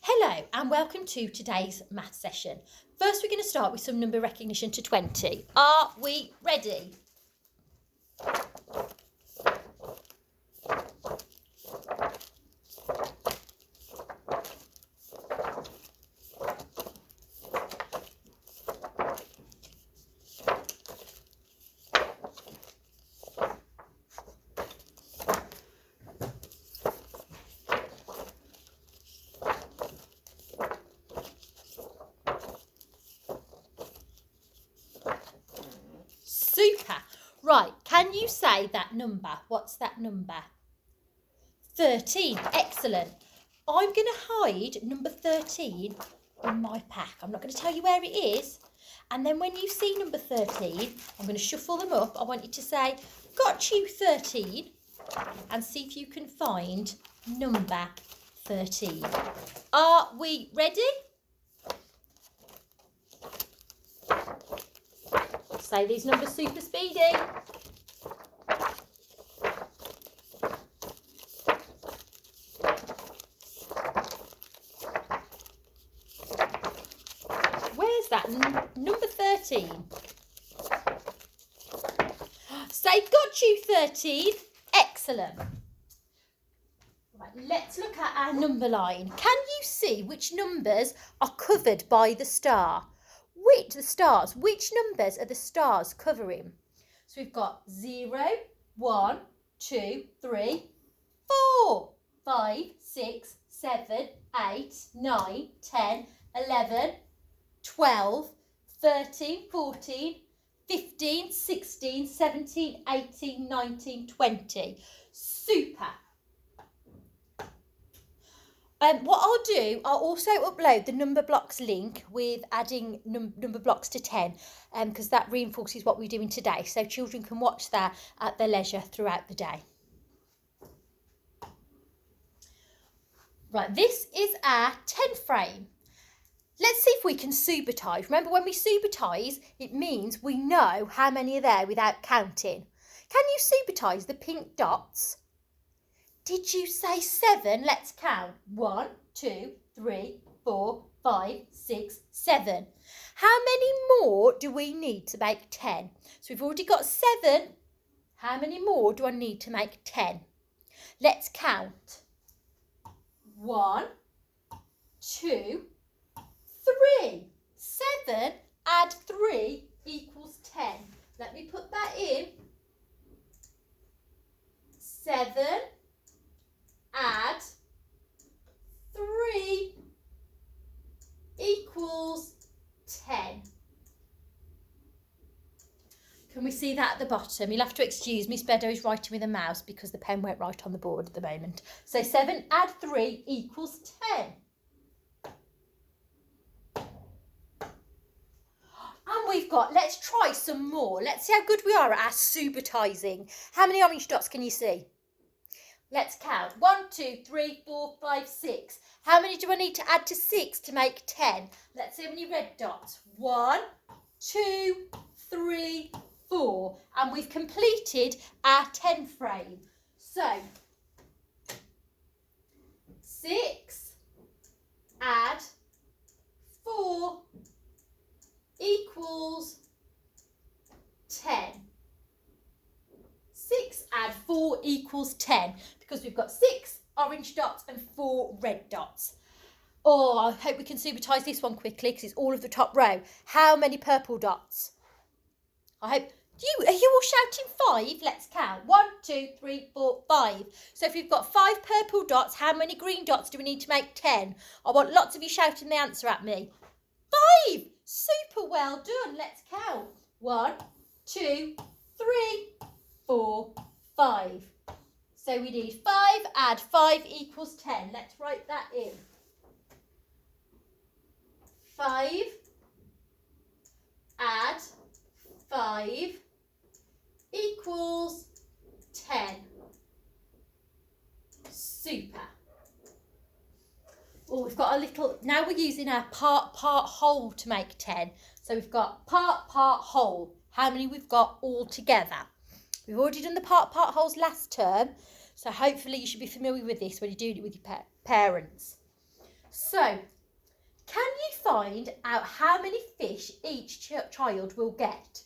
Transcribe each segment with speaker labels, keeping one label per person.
Speaker 1: Hello and welcome to today's math session. First we're going to start with some number recognition to 20. Are we ready? Super. Right, can you say that number? What's that number? 13. Excellent. I'm going to hide number 13 in my pack. I'm not going to tell you where it is. And then when you see number 13, I'm going to shuffle them up. I want you to say, got you 13, and see if you can find number 13. Are we ready? Say these numbers super speedy. Where's that? Number 13. Say, got you 13. Excellent. Right, let's look at our number line. Can you see which numbers are covered by the star? Which numbers are the stars covering? So we've got 0, 1, 2, 3, 4, 5, 6, 7, 8, 9, 10, 11, 12, 13, 14, 15, 16, 17, 18, 19, 20. Super. What I'll do, I'll also upload the number blocks link with adding number blocks to 10 because that reinforces what we're doing today. So children can watch that at their leisure throughout the day. Right, this is our 10 frame. Let's see if we can subitise. Remember, when we subitise, it means we know how many are there without counting. Can you subitise the pink dots? Did you say 7? Let's count. 1, 2, 3, 4, 5, 6, 7. How many more do we need to make 10? So we've already got 7. How many more do I need to make 10? Let's count. 1, 2, 3. 7 add 3 equals 10. Let me put that in. 7 add 3 equals 10. Can we see that at the bottom? You'll have to excuse me, Spedo is writing with a mouse because the pen went right on the board at the moment. So 7 add 3 equals 10. And we've got, let's try some more. Let's see how good we are at our subitizing. How many orange dots can you see? Let's count. 1, 2, 3, 4, 5, 6. How many do I need to add to 6 to make 10? Let's see how many red dots. 1, 2, 3, 4. And we've completed our 10 frame. So, 6 add 4 equals 10. 6 add 4 equals 10 because we've got 6 orange dots and 4 red dots. Oh, I hope we can subitise this one quickly because it's all of the top row. How many purple dots? I hope. Are you all shouting 5? Let's count. 1, 2, 3, 4, 5. So if we've got 5 purple dots, how many green dots do we need to make 10? I want lots of you shouting the answer at me. 5! Super well done. Let's count. 1, 2, 3, 4, 5. So we need 5 add 5 equals 10. Let's write that in. 5 add 5 equals 10. Super. Oh, we've got a little, now we're using our part whole to make 10. So we've got part whole. How many we've got all together? We've already done the part wholes last term, so hopefully you should be familiar with this when you're doing it with your parents. So, can you find out how many fish each child will get?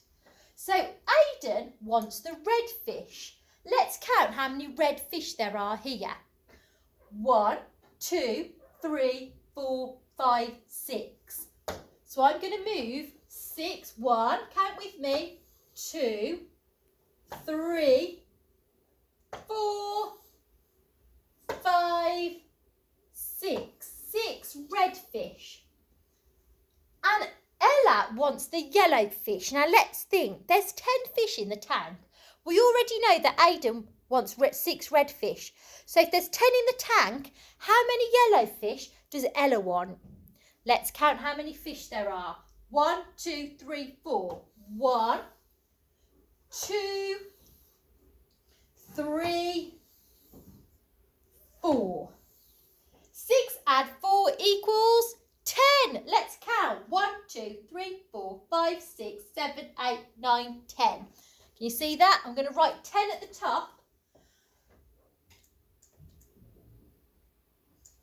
Speaker 1: So, Aidan wants the red fish. Let's count how many red fish there are here. 1, 2, 3, 4, 5, 6. So I'm going to move 6, 1, count with me, 2, 3, 4, 5, 6. 6 red fish. And Ella wants the yellow fish. Now let's think. There's 10 fish in the tank. We already know that Aidan wants 6 red fish. So if there's 10 in the tank, how many yellow fish does Ella want? Let's count how many fish there are. 1, 2, 3, 4. 1, 2, 3, 4. 6 add 4 equals 10. Let's count. 1, 2, 3, 4, 5, 6, 7, 8, 9, 10. Can you see that? I'm going to write 10 at the top.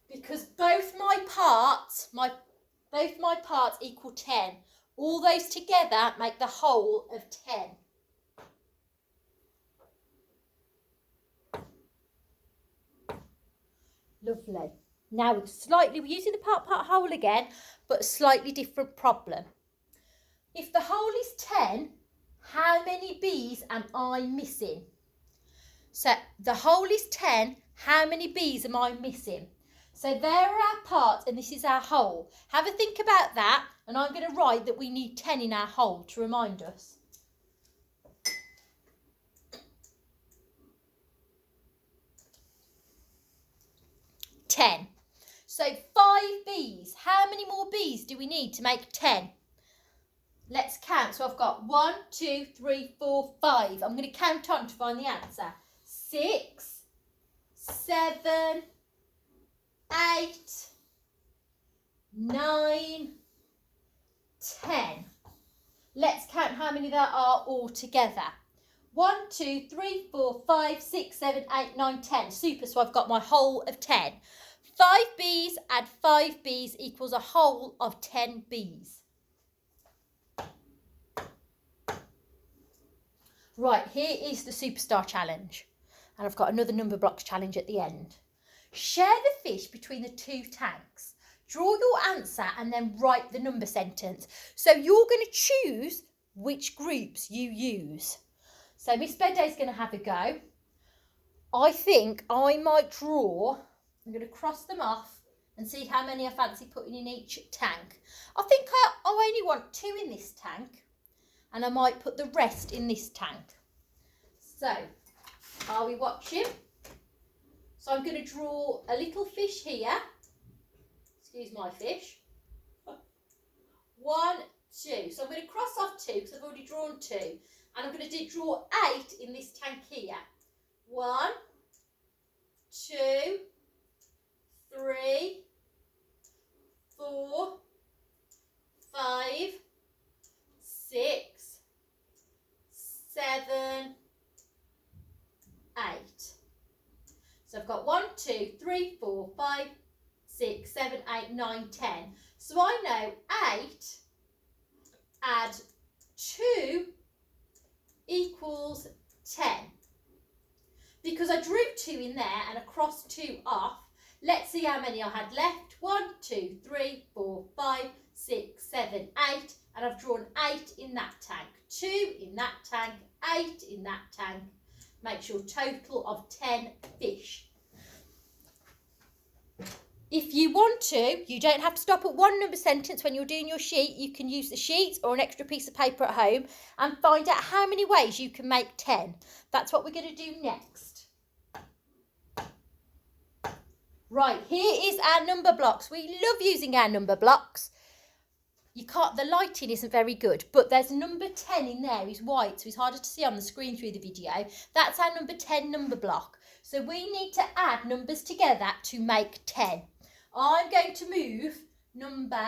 Speaker 1: Because both my parts equal 10. All those together make the whole of 10. Lovely. Now we're using the part whole again, but a slightly different problem. If the whole is 10, how many bees am I missing? So the whole is 10, how many bees am I missing? So there are our parts and this is our whole. Have a think about that, and I'm going to write that we need 10 in our whole to remind us. So 5 bees. How many more bees do we need to make 10? Let's count. So I've got 1, 2, 3, 4, 5. I'm going to count on to find the answer. 6, 7, 8, 9, 10. Let's count how many there are all together. 1, 2, 3, 4, 5, 6, 7, 8, 9, 10. Super, so I've got my whole of 10. 5 bees add 5 bees equals a whole of 10 bees. Right, here is the Superstar Challenge. And I've got another number blocks challenge at the end. Share the fish between the 2 tanks. Draw your answer and then write the number sentence. So you're going to choose which groups you use. So Miss Beday's going to have a go. I think I might draw, I'm going to cross them off and see how many I fancy putting in each tank. I think I only want 2 in this tank, and I might put the rest in this tank. So, are we watching? So I'm going to draw a little fish here. Excuse my fish. 1, 2. So I'm going to cross off 2 because I've already drawn 2. And I'm going to draw 8 in this tank here. 1, 2, 3, 4, 5, 6, 7, 8. So I've got 1, 2, 3, 4, 5, 6, 7, 8, 9, 10. So I know 8 add 2 equals 10. Because I drew 2 in there and I crossed 2 off, let's see how many I had left. 1, 2, 3, 4, 5, 6, 7, 8. And I've drawn 8 in that tank. 2 in that tank, 8 in that tank. Makes your total of 10 fish. If you want to, you don't have to stop at one number sentence when you're doing your sheet. You can use the sheet or an extra piece of paper at home and find out how many ways you can make 10. That's what we're going to do next. Right, here is our number blocks. We love using our number blocks. The lighting isn't very good, but there's number 10 in there. It's white, so it's harder to see on the screen through the video. That's our number 10 number block. So we need to add numbers together to make 10. I'm going to move number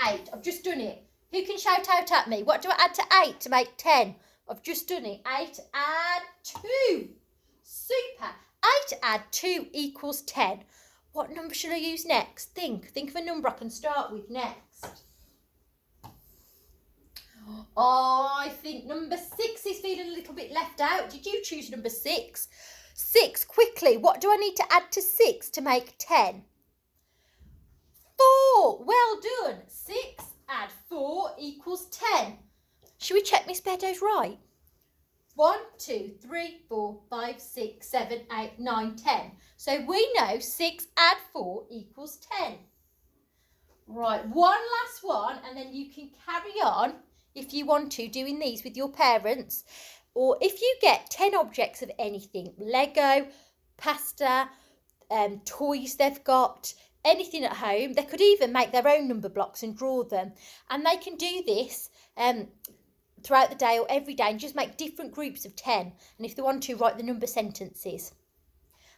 Speaker 1: 8. I've just done it. Who can shout out at me? What do I add to 8 to make 10? I've just done it. 8 add 2. Super. 8 add 2 equals 10. What number shall I use next? Think of a number I can start with next. Oh, I think number 6 is feeling a little bit left out. Did you choose number 6? 6, quickly. What do I need to add to 6 to make 10? 4. Well done. 6 add 4 equals 10. Should we check Miss Beddoes right? 1, 2, 3, 4, 5, 6, 7, 8, 9, 10. So we know 6 add 4 equals 10. Right, one last one, and then you can carry on if you want to, doing these with your parents. Or if you get 10 objects of anything, Lego, pasta, toys they've got, anything at home, they could even make their own number blocks and draw them. And they can do this throughout the day or every day and just make different groups of 10. And if they want to, write the number sentences.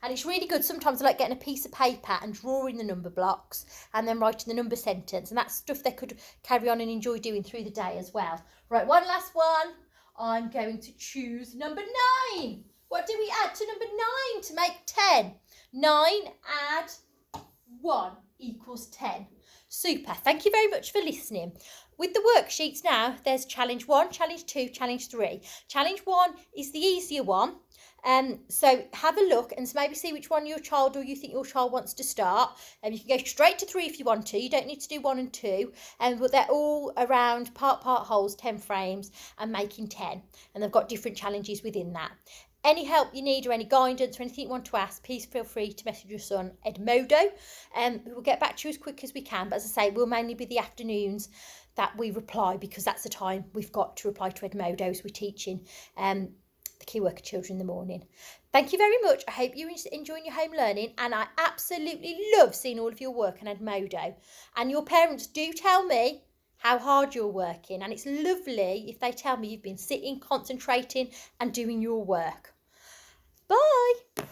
Speaker 1: And it's really good. Sometimes I like getting a piece of paper and drawing the number blocks and then writing the number sentence. And that's stuff they could carry on and enjoy doing through the day as well. Right, one last one. I'm going to choose number 9. What do we add to number 9 to make 10? 9 add 1 equals 10. Super. Thank you very much for listening. With the worksheets now, there's challenge 1, challenge 2, challenge 3. Challenge 1 is the easier one. So have a look and maybe see which one your child or you think your child wants to start. You can go straight to 3 if you want to. You don't need to do 1 and 2. But they're all around part holes, 10 frames and making 10. And they've got different challenges within that. Any help you need or any guidance or anything you want to ask, please feel free to message your son, Edmodo. We'll get back to you as quick as we can. But as I say, we'll mainly be the afternoons that we reply because that's the time we've got to reply to Edmodo as we're teaching the Key Worker children in the morning. Thank you very much. I hope you're enjoying your home learning and I absolutely love seeing all of your work on Edmodo. And your parents do tell me how hard you're working, and it's lovely if they tell me you've been sitting, concentrating and doing your work. Bye.